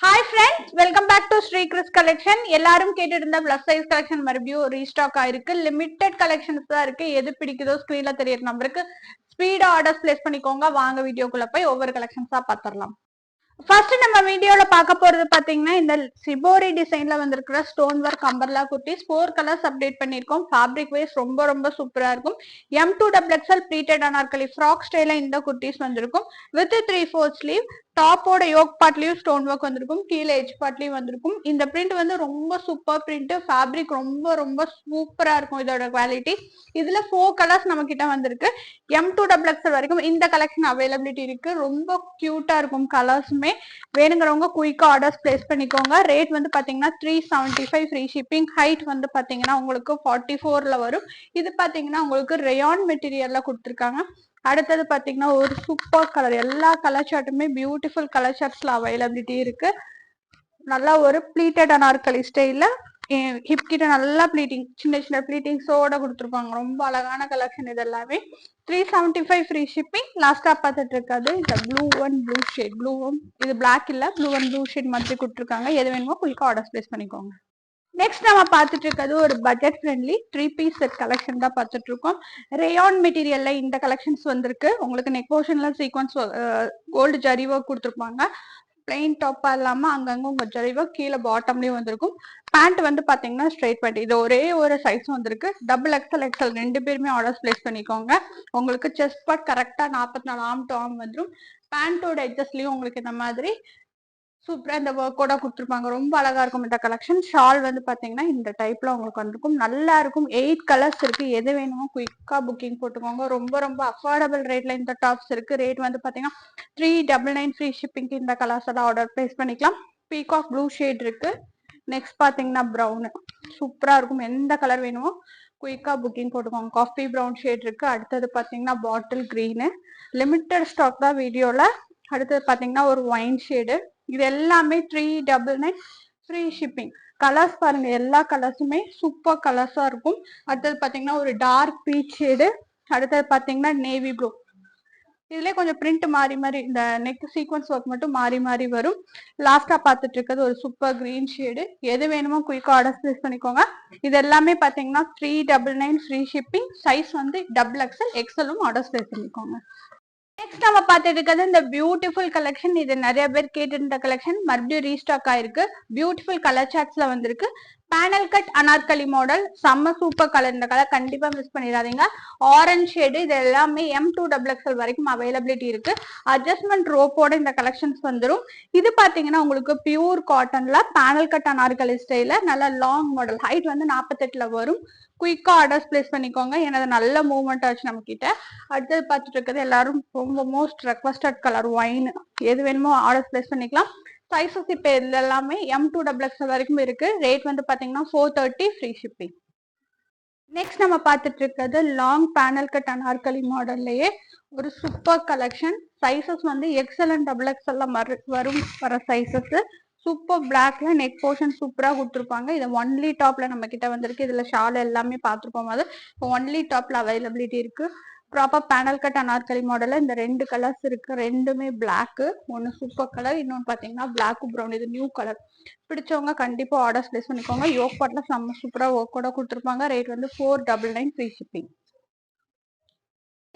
Hi friends, welcome back to Sri Chris collection. எல்லாரும் கேட்டுட்டு இருந்த plus size collection மறுபடியும் ரீஸ்டாக் ஆயிருக்கு. லிமிட்டட் கலெக்ஷன்ஸ் தான் இருக்கு. எது பிடிக்குதோ ஸ்கிரீன்ல தெரியற நம்பருக்கு ஸ்பீடா ஆர்டர்ஸ் பிளேஸ் பண்ணிக்கோங்க. வாங்க வீடியோக்குள்ள போய் ஒவ்வொரு கலெக்ஷன்ஸா பாத்துறலாம். ஃபர்ஸ்ட் நம்ம வீடியோல பார்க்க போறது பாத்தீங்கன்னா இந்த சிபோரி டிசைன்ல வந்திருக்கிற stone work umbrella kurtis 4 colours update பண்ணிருக்கோம். ஃபேப்ரிக் வைஸ் ரொம்ப சூப்பரா இருக்கும். M2XXL ப்ளீட்டட் அனார்கலி ஃப்ராக் ஸ்டைல இந்த குர்த்திஸ் வந்திருக்கும். With 3/4 sleeve. டாப்போட யோக் பார்ட்லயும் ஸ்டோன் ஒர்க் வந்திருக்கும். கீழே எஜ் பார்ட்லயும் வந்திருக்கும். இந்த பிரிண்ட் வந்து ரொம்ப சூப்பர் பிரிண்ட். ஃபேப்ரிக் ரொம்ப சூப்பரா இருக்கும் இதோட குவாலிட்டி. இதுல 4 கலர்ஸ் நம்ம கிட்ட வந்திருக்கு. M2XXL வரைக்கும் இந்த கலெக்ஷன் அவைலபிலிட்டி இருக்கு. ரொம்ப கியூட்டா இருக்கும் கலர்ஸுமே. வேணுங்கிறவங்க குயிக்கா ஆர்டர்ஸ் பிளேஸ் பண்ணிக்கோங்க. ரேட் வந்து பாத்தீங்கன்னா 375 ஃப்ரீ ஷிப்பிங். ஹைட் வந்து பாத்தீங்கன்னா உங்களுக்கு 44ல வரும். இது பாத்தீங்கன்னா உங்களுக்கு ரேயான் மெட்டீரியல்ல கொடுத்துருக்காங்க. அடுத்தது பாத்தீங்கன்னா ஒரு சூப்பர் கலர். எல்லா கலர் சார்ட்டுமே பியூட்டிஃபுல் கலர் சார்ட்ஸ்ல அவைலபிலிட்டி இருக்கு. நல்லா ஒரு ப்ளீட்டட் அனார்கலி ஸ்டைல்ல ஹிப் கிட்ட நல்லா ப்ளீட்டிங் சின்ன ப்ளீட்டிங்ஸோட கொடுத்துருப்பாங்க. ரொம்ப அழகான கலெக்ஷன் இது எல்லாமே. 375 ஃப்ரீ ஷிப்பிங். லாஸ்டா பார்த்துட்டு இருக்காது இந்த ப்ளூ ஷேட். இது பிளாக் இல்ல, ப்ளூ ஷேட் மாதிரி கொடுத்துருக்காங்க. எது வேணுமோ குயிக்கா ஆர்டர் பிளேஸ் பண்ணிக்கோங்க. நெக்ஸ்ட் நம்ம பார்த்துட்டு இருக்கிறது ஒரு budget friendly 3 piece set collection தான் பார்த்துட்டு இருக்கோம். ரேயான் மெட்டீரியல்ல இந்த கலெக்ஷன்ஸ் வந்திருக்கு. உங்களுக்கு நெக் போர்ஷன்ல சீக்வன்ஸ் கோல்டு ஜரி ஒர்க் கொடுத்துருப்பாங்க. பிளைன் டாப்பா இல்லாம அங்கங்க உங்க ஜரி ஒர்க் கீழே பாட்டம்லயும் வந்திருக்கும். பேண்ட் வந்து பாத்தீங்கன்னா ஸ்ட்ரைட் பேண்ட். இது ஒரே ஒரு சைஸ் வந்திருக்கு. XXL ரெண்டு பேருமே ஆர்டர்ஸ் பிளேஸ் பண்ணிக்கோங்க. உங்களுக்கு செஸ்ட் பார்ட் கரெக்டா 44 ஆம் டு ஆம் வந்துடும். பேண்டோட எட்ஜஸ்லயும் உங்களுக்கு இந்த மாதிரி சூப்பரா இந்த ஒர்க்கோட கொடுத்துருப்பாங்க. ரொம்ப அழகா இருக்கும் இந்த கலெக்ஷன். ஷால் வந்து பாத்தீங்கன்னா இந்த டைப்ல உங்களுக்கு வந்திருக்கும். நல்லா இருக்கும். 8 கலர்ஸ் இருக்கு. எது வேணுமோ குயிக்கா புக்கிங் போட்டுக்கோங்க. ரொம்ப அஃபோர்டபுள் ரேட்ல இந்த டாப்ஸ் இருக்கு. ரேட் வந்து பாத்தீங்கன்னா 399 ஃப்ரீ ஷிப்பிங். இந்த கலர்ஸ் எல்லாம் ஆர்டர் பிளேஸ் பண்ணிக்கலாம். பீகாக் ப்ளூ ஷேட் இருக்கு. நெக்ஸ்ட் பாத்தீங்கன்னா ப்ரௌன் சூப்பரா இருக்கும். எந்த கலர் வேணுமோ குயிக்கா புக்கிங் போட்டுக்கோங்க. காஃபி ப்ரௌன் ஷேட் இருக்கு. அடுத்தது பாத்தீங்கன்னா பாட்டில் கிரீனு. லிமிட்டட் ஸ்டாக் தான் வீடியோல. அடுத்தது பாத்தீங்கன்னா ஒரு ஒயின் ஷேடு. இது எல்லாமே 399 ஃப்ரீ ஷிப்பிங். கலர்ஸ் பாருங்க, எல்லா கலர்ஸுமே சூப்பர் கலர்ஸா இருக்கும். அடுத்தது பாத்தீங்கன்னா ஒரு டார்க் பீச் ஷேடு. அடுத்தது பாத்தீங்கன்னா நேவி ப்ளூ. இதுல கொஞ்சம் பிரிண்ட் மாறி இந்த நெக் சீக்வன்ஸ் ஒர்க் மட்டும் மாறி வரும். லாஸ்டா பாத்துட்டு இருக்கிறது ஒரு சூப்பர் கிரீன் ஷேடு. எது வேணுமோ குயிக்கா ஆர்டர் பிளேஸ் பண்ணிக்கோங்க. இது எல்லாமே பாத்தீங்கன்னா 399 ஃப்ரீ ஷிப்பிங். சைஸ் வந்து XXL ஆர்டர் பிளேஸ் பண்ணிக்கோங்க. நெக்ஸ்ட் நம்ம பார்த்துட்டு இருக்கிறது இந்த பியூட்டிஃபுல் கலெக்ஷன். இது நிறைய பேர் கேட்டிருந்த கலெக்ஷன் மறுபடியும் ரீஸ்டாக் ஆயிருக்கு. பியூட்டிஃபுல் கலர் சார்ட்ஸ்ல வந்திருக்கு. Panel cut anarkali model. செம்ம சூப்பர் கலர். இந்த கலர் கண்டிப்பா மிஸ் பண்ணிடாதீங்க. Orange shade. இது எல்லாமே M2XXL வரைக்கும் அவைலபிலிட்டி இருக்கு. அட்ஜஸ்ட்மெண்ட் ரோப்போட இந்த கலெக்ஷன்ஸ் வந்துடும். இது பாத்தீங்கன்னா உங்களுக்கு பியூர் காட்டன்ல பேனல் கட் அனார்கலி ஸ்டைல நல்ல லாங் மாடல். ஹைட் வந்து 48ல வரும். குயிக்கா ஆர்டர்ஸ் பிளேஸ் பண்ணிக்கோங்க. ஏன்னா நல்ல மூவ்மெண்ட் ஆச்சு நம்ம கிட்ட. அடுத்தது பார்த்துட்டு இருக்கிறது எல்லாரும் ரொம்ப மோஸ்ட் ரெக்வஸ்டட் கலர் ஒயின். எது வேணுமோ ஆர்டர் பிளேஸ் பண்ணிக்கலாம். சைஸஸ் இப்போ இதுல எல்லாமே M2XXL வரைக்கும் இருக்கு. ரேட் வந்து பாத்தீங்கன்னா 430 ஃப்ரீ ஷிப்பிங். நெக்ஸ்ட் நம்ம பார்த்துட்டு இருக்கிறது லாங் பேனல் கட் அனார்கலி மாடல்லையே ஒரு சூப்பர் கலெக்ஷன். சைஸஸ் வந்து XL அண்ட் XXL வர சைஸஸ். சூப்பர் பிளாக்ல நெக் போர்ஷன் சூப்பரா கொடுத்துருப்பாங்க. இது ஒன்லி டாப்ல நம்ம கிட்ட வந்திருக்கு. இதுல ஷால் எல்லாமே பார்த்துருப்போம். அது ஒன்லி டாப்ல அவைலபிலிட்டி இருக்கு. ப்ராப்பர் பேனல் கட் அனார்கலி மாடல்ல இந்த 2 கலர்ஸ் இருக்கு. ரெண்டுமே பிளாக். ஒன்னு சூப்பர் கலர், இன்னொன்னு பாத்தீங்கன்னா பிளாக் ப்ரௌன். இது நியூ கலர். பிடிச்சவங்க கண்டிப்பா ஆர்டர்ஸ் பிளேஸ் பண்ணிக்கோங்க. யோக் பாட்ல செம்ம சூப்பரா ஒர்க்கோட கொடுத்துருப்பாங்க. ரேட் வந்து 499 ஃப்ரீ ஷிப்பிங்.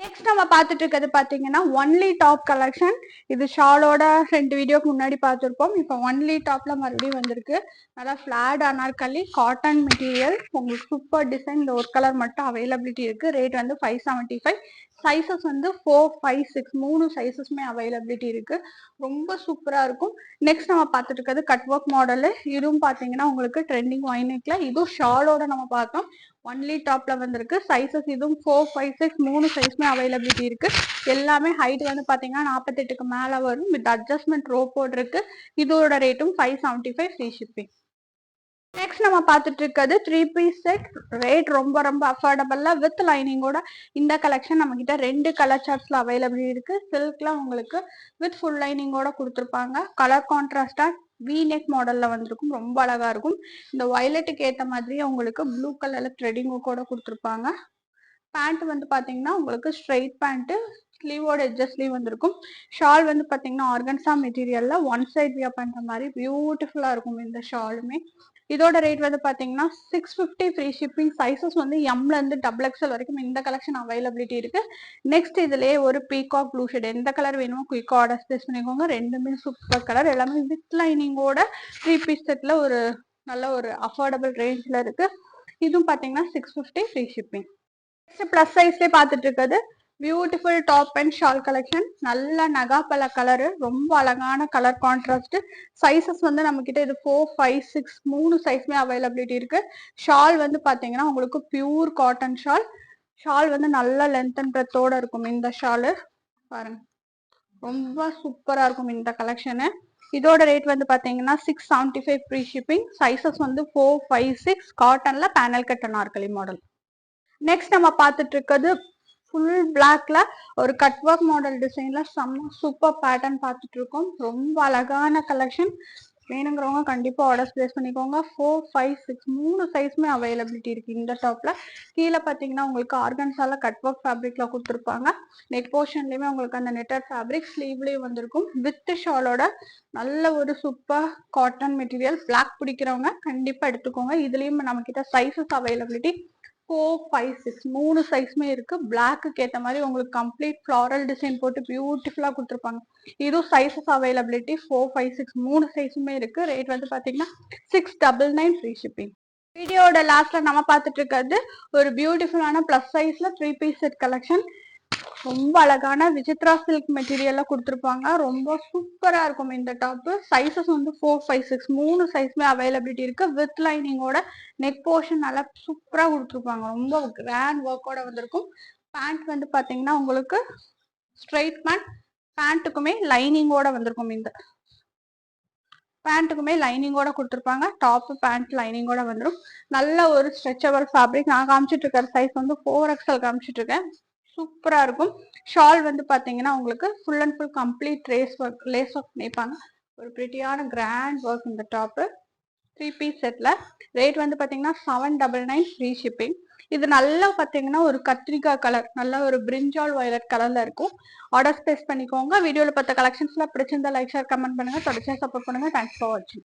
நெக்ஸ்ட் நம்ம பார்த்துட்டு இருக்கிறது பாத்தீங்கன்னா ஒன்லி டாப் கலெக்ஷன். இது ஷாலோட 2 வீடியோக்கு முன்னாடி பார்த்துருப்போம். இப்போ ஒன்லி டாப்ல மறுபடியும் வந்திருக்கு. நல்லா ஃபிளாட் அனார்கலி காட்டன் மெட்டீரியல். உங்களுக்கு சூப்பர் டிசைன். இந்த ஒரு கலர் மட்டும் அவைலபிலிட்டி இருக்கு. ரேட் வந்து 575. சைஸஸ் வந்து 4, 5, 6 3 சைஸஸ்மே அவைலபிலிட்டி இருக்கு. ரொம்ப சூப்பரா இருக்கும். நெக்ஸ்ட் நம்ம பார்த்துட்டு இருக்கிறது கட் ஒர்க் மாடலு. இதுவும் பாத்தீங்கன்னா உங்களுக்கு ட்ரெண்டிங் ஒயினெக்ல. இதுவும் ஷாலோட நம்ம பார்த்தோம். ஒன்லி டாப்ல வந்திருக்கு. சைஸஸ் இதுவும் 4, 5, 6 3 சைஸ்மே அவைலபிலிட்டி இருக்கு. எல்லாமே ஹைட் வந்து பாத்தீங்கன்னா 48க்கு மேல வரும். வித் அட்ஜஸ்ட்மெண்ட் ரோப்போடு இருக்கு. இதோட ரேட்டும் 575 ஃப்ரீ ஷிப்பிங். நெக்ஸ்ட் நம்ம பார்த்துட்டு இருக்கிறது 3 பீஸ் செட். ரேட் ரொம்ப அஃபோர்டபுள்ல வித் லைனிங்கோட இந்த கலெக்ஷன் நம்ம கிட்ட 2 கலர் சார்ட்ஸ்ல அவைலபிள் இருக்கு. சில்க்ல உங்களுக்கு வித் ஃபுல் லைனிங்கோட கொடுத்துருப்பாங்க. கலர் கான்ட்ராஸ்டா வி நெக் மாடல்ல வந்திருக்கும். ரொம்ப அழகா இருக்கும். இந்த வயலட்டுக்கு ஏத்த மாதிரி உங்களுக்கு ப்ளூ கலர்ல த்ரெடிங் கூட கொடுத்துருப்பாங்க. பேண்ட் வந்து பாத்தீங்கன்னா உங்களுக்கு ஸ்ட்ரைட் பேண்ட். ஸ்லீவோட எட்ஜஸ் ஸ்லீவ் வந்திருக்கும். ஷால் வந்து பாத்தீங்கன்னா ஆர்கன்சா மெட்டீரியல்ல ஒன் சைட் வியர் பண்ற மாதிரி பியூட்டிஃபுல்லா இருக்கும் இந்த ஷாலுமே. இதோட ரேட் வந்து பாத்தீங்கன்னா 650 ஃப்ரீ ஷிப்பிங். சைசஸ் வந்து எம்ல இருந்து XXL வரைக்கும் இந்த கலெக்ஷன் அவைலபிலிட்டி இருக்கு. நெக்ஸ்ட் இதுலயே ஒரு பீகாக் ப்ளூ ஷேட் எந்த கலர் வேணுமோ குயிக் ஆர்டர் பிளேஸ் பண்ணிக்கோங்க. ரெண்டுமே சூப்பர் கலர், எல்லாமே வித் லைனிங்கோட 3 பீஸ் செட்ல ஒரு நல்ல ஒரு அஃபோர்டபுள் ரேஞ்ச்ல இருக்கு. இதுவும் பாத்தீங்கன்னா 650 ஃப்ரீ ஷிப்பிங். பிளஸ் சைஸ்லயே பாத்துட்டு இருக்கிறது beautiful top and shawl collection. நல்ல நகாப்பழ கலரு, ரொம்ப அழகான கலர் கான்ட்ராஸ்ட். சைசஸ் வந்து நம்ம கிட்ட இது 4, 5, 6 3 சைஸ்மே அவைலபிலிட்டி இருக்கு. ஷால் வந்து பாத்தீங்கன்னா உங்களுக்கு பியூர் காட்டன் ஷால். ஷால் வந்து நல்ல லென்த் அண்ட் பிரெத்தோட இருக்கும் இந்த ஷாலு. பாருங்க ரொம்ப சூப்பரா இருக்கும் இந்த கலெக்ஷனு. இதோட ரேட் வந்து பாத்தீங்கன்னா 675 ஃப்ரீ ஷிப்பிங். சைசஸ் வந்து 4, 5, 6 காட்டன்ல panel cut anarkali model. Next நம்ம பார்த்துட்டு இருக்கிறது ஃபுல் பிளாக்ல ஒரு கட் ஒர்க் மாடல் டிசைன்ல செம்ம சூப்பர் பேட்டர்ன் பார்த்துட்டு இருக்கோம். ரொம்ப அழகான கலெக்ஷன். வேணுங்கிறவங்க கண்டிப்பா ஆர்டர்ஸ் பிளேஸ் பண்ணிக்கோங்க. 4, 5, 6 3 சைஸ்மே அவைலபிலிட்டி இருக்கு இந்த டாப்ல. கீழே பாத்தீங்கன்னா உங்களுக்கு ஆர்கன்ஸால கட் ஒர்க் ஃபேப்ரிக்ல கொடுத்துருப்பாங்க. நெக் போர்ஷன்லயுமே உங்களுக்கு அந்த நெட்டட் ஃபேப்ரிக் ஸ்லீவ்லயும் வந்திருக்கும். வித் ஷாலோட நல்ல ஒரு சூப்பர் காட்டன் மெட்டீரியல். பிளாக் பிடிக்கிறவங்க கண்டிப்பா எடுத்துக்கோங்க. இதுலயும் நம்ம கிட்ட சைசஸ் அவைலபிலிட்டி 4, 5, 6 3 சைஸ்மே இருக்கு. பிளாக்கு ஏற்ற மாதிரி உங்களுக்கு கம்ப்ளீட் ஃபிளாரல் டிசைன் போட்டு பியூட்டிஃபுல்லா கொடுத்துருப்பாங்க. இதுவும் சைசஸ் அவைலபிலிட்டி 4, 5, 6 3 சைஸுமே இருக்கு. ரேட் வந்து பாத்தீங்கன்னா 699 ஃப்ரீ ஷிப்பிங். வீடியோட லாஸ்ட்ல நம்ம பார்த்துட்டு இருக்கிறது ஒரு பியூட்டிஃபுல்லான பிளஸ் சைஸ்ல 3 பீஸ் செட் கலெக்ஷன். ரொம்ப அழகான விசித்ரா சில்க் மெட்டீரியல்ல கொடுத்துருப்பாங்க. ரொம்ப சூப்பரா இருக்கும் இந்த டாப். சைசஸ் வந்து 4, 5, 6 3 சைஸ்மே அவைலபிலிட்டி இருக்கு. வித் லைனிங்கோட நெக் போர்ஷன் நல்லா சூப்பரா கொடுத்துருப்பாங்க. ரொம்ப கிராண்ட் ஒர்க்கோட வந்திருக்கும். பேண்ட் வந்து பாத்தீங்கன்னா உங்களுக்கு ஸ்ட்ரைட் பேண்ட். பேண்ட்டுக்குமே லைனிங்கோட வந்திருக்கும். இந்த பேண்ட்டுக்குமே லைனிங்கோட கொடுத்துருப்பாங்க. டாப் பேண்ட் லைனிங்கோட வந்துடும். நல்ல ஒரு ஸ்ட்ரெச்சபிள் ஃபேப்ரிக். நான் காமிச்சிட்டு இருக்கிற சைஸ் வந்து 4XL காமிச்சிட்டு இருக்கேன். சூப்பரா இருக்கும். ஷால் வந்து பாத்தீங்கன்னா உங்களுக்கு full and full complete lace work பண்ணிப்பாங்க. ஒரு பிரிட்டியான கிராண்ட் ஒர்க் இந்த டாப். 3 பீஸ் செட்ல ரேட் வந்து பாத்தீங்கன்னா 799 ஃப்ரீ ஷிப்பிங். இது நல்லா பாத்தீங்கன்னா ஒரு கத்திரிக்காய் கலர், நல்ல ஒரு பிரிஞ்சால் வயலட் கலர்ல இருக்கும். ஆர்டர் பிளேஸ் பண்ணிக்கோங்க. வீடியோல பார்த்த கலெக்ஷன்ஸ்ல பிடிச்சிருந்தா லைக் ஷேர் கமெண்ட் பண்ணுங்க. தொடர்ச்சியா சப்போர்ட் பண்ணுங்க. தேங்க்ஸ் ஃபார் வாட்சிங்.